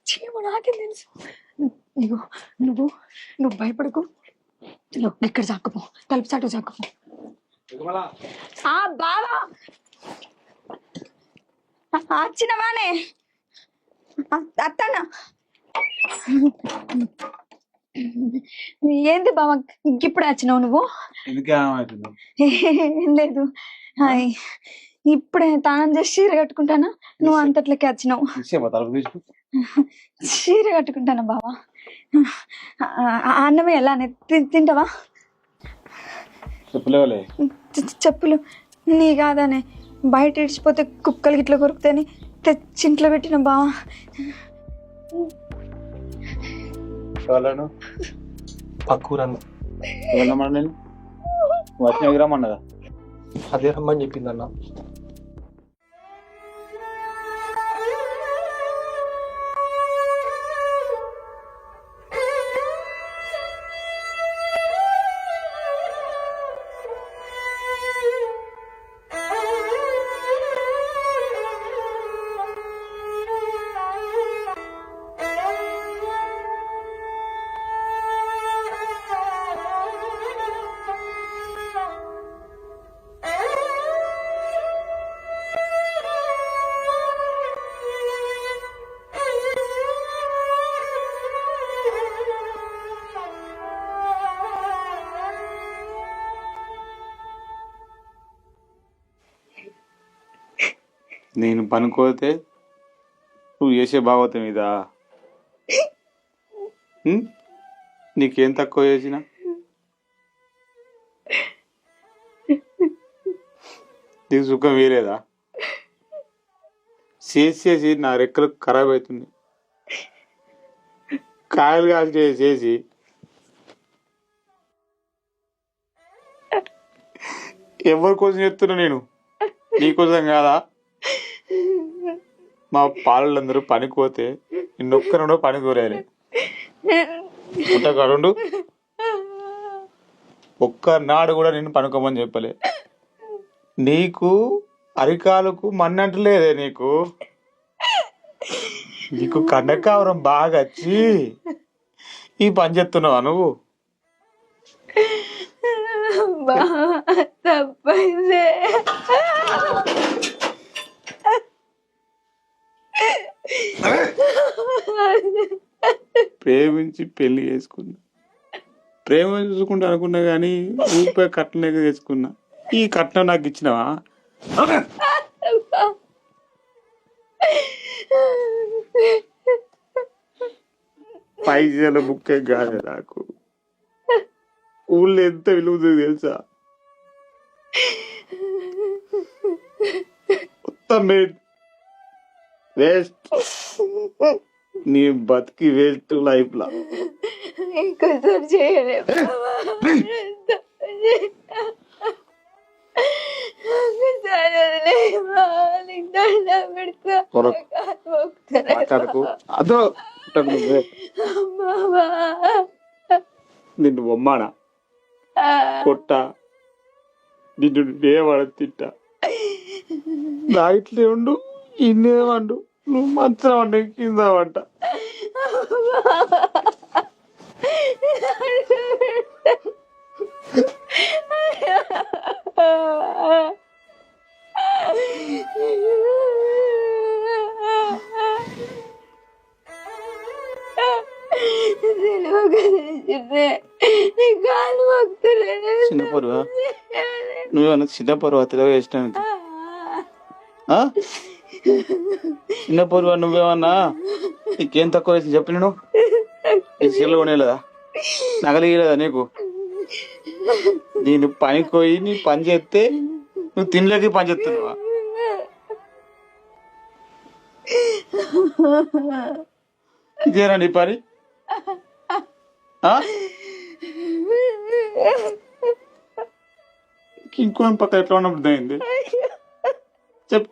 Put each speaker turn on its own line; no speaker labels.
చీమ నాకేం తెలుసు. ఇగో నువ్వు నువ్వు భయపడకు. ఇక్కడ చాకపో, తలుపు చాటు చాకపో. బావా వచ్చినవానే అత్తన్నా. ఏంది బావ ఇప్పుడే వచ్చినావు నువ్వు? ఏం లేదు, ఇప్పుడే తానం చేసి చీర కట్టుకుంటానా, నువ్వు అంతట్లకి వచ్చినావు. చీర కట్టుకుంటానా బావా? అన్నమే ఎలా తింటావా? చెప్పులు నీ కాదనే, బయట ఇడిచిపోతే కుక్కలు గిట్ల కొరుకుతాయని తెచ్చి ఇంట్లో పెట్టిన బావా.
పక్కూరన్నా
నేను వచ్చిన రమ్మన్నదా?
అదే రమ్మని చెప్పిందన్న.
నేను పనుకోతే నువ్వు చేసే భాగవతం ఇదా? నీకేం తక్కువ చేసిన? నీకు సుఖం వేయలేదా? చేసి నా రెక్కలు ఖరాబ్ అవుతుంది. కాయలు కాల్చి చేసి ఎవరి కోసం చెప్తున్నా నేను? నీకోసం కాదా? మా పాలలందరూ పనికోతే నిన్నొక్కరుండో పని కోరాలి. పుట్టకాడు ఒక్కనాడు కూడా నిన్ను పనుకోమని చెప్పలే. నీకు అరికాలకు మన్నంటలేదే. నీకు కన్నకావరం బాగా వచ్చి ఈ పని చేస్తున్నావా నువ్వు? ప్రేమించి పెళ్లి చేసుకున్నా, ప్రేమ చూసుకుంటా అనుకున్నా గానీ రూపాయి కట్నం చేసుకున్నా. ఈ కట్నం నాకు ఇచ్చినవా? పైసల బుక్కే కాదు నాకు. ఊళ్ళో ఎంత విలువ తెలుసా? మొత్తం వేస్ట్. నీ బతికి వేస్ట్ లైఫ్ లా. మాట్లాడకు. అదో నిన్ను బొమ్మానా కొట్ట, నిన్ను నేవాడ తిట్టా. నా ఇట్లే ఉండు, ఇన్నేమండు, నువ్వు మంచం వంట కింద వంట. చిన్న పరువా? నువ్వేమన్నా చిన్న పరువా తెలుగు వేసినానికి? చిన్న పరువా నువ్వేమన్నా? నీకేం తక్కువ వేసి చెప్పి నేను ఈ చీరలు కొనేలేదా? నగలిగలేదా నీకు? నేను పనికి పోయి నీ పని చేస్తే నువ్వు తినలేక పని చేస్తున్నావా? ఇదేనా నీ పని? ఇంకో పక్క ఎట్లా ఉన్నప్పుడు అయింది చెప్పు.